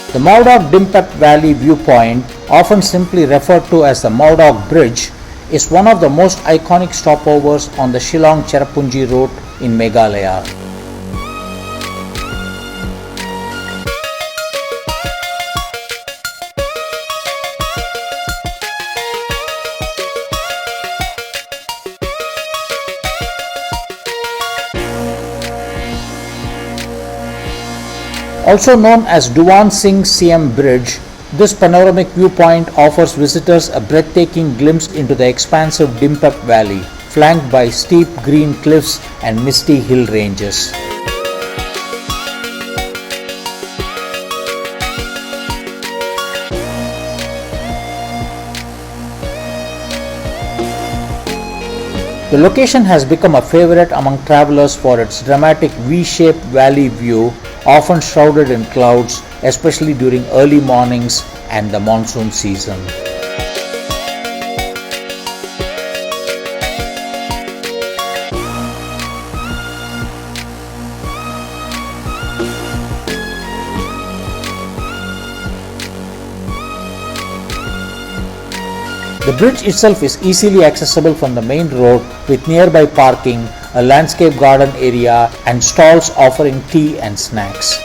The Mawkdok-Dympep Valley Viewpoint, often simply referred to as the Mawkdok Bridge, is one of the most iconic stopovers on the Shillong-Cherrapunji route in Meghalaya. Also known as Duwan Singh Syiem Bridge, this panoramic viewpoint offers visitors a breathtaking glimpse into the expansive Dympep Valley, flanked by steep green cliffs and misty hill ranges. The location has become a favorite among travelers for its dramatic V-shaped valley view, often shrouded in clouds, especially during early mornings and the monsoon season. The bridge itself is easily accessible from the main road with nearby parking, a landscape garden area, and stalls offering tea and snacks.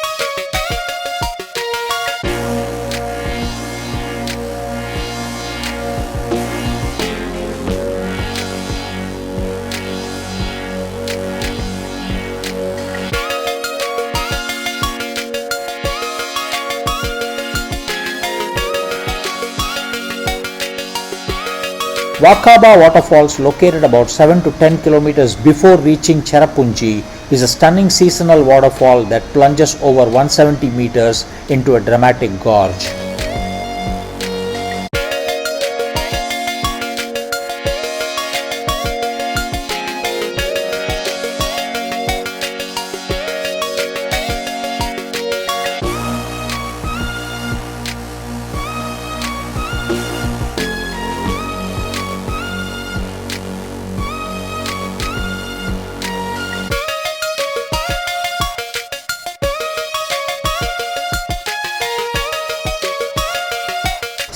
Wah-Kaba Waterfalls, located about 7 to 10 kilometers before reaching Cherrapunji, is a stunning seasonal waterfall that plunges over 170 meters into a dramatic gorge.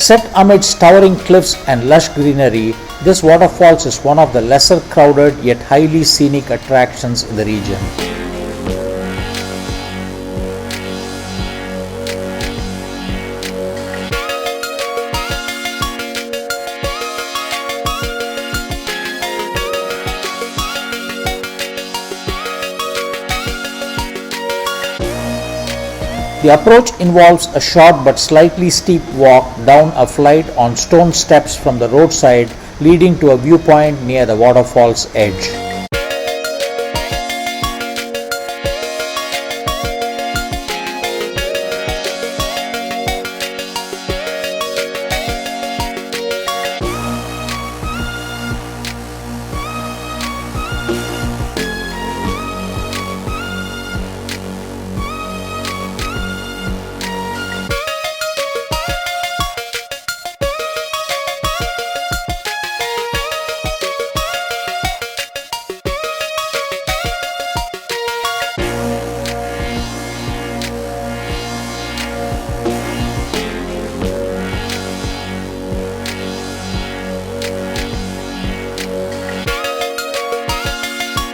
Set amidst towering cliffs and lush greenery, this waterfalls is one of the lesser crowded yet highly scenic attractions in the region. The approach involves a short but slightly steep walk down a flight on stone steps from the roadside, leading to a viewpoint near the waterfall's edge.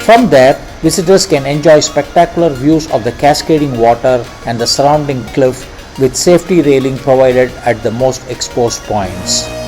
From there, visitors can enjoy spectacular views of the cascading water and the surrounding cliff, with safety railing provided at the most exposed points.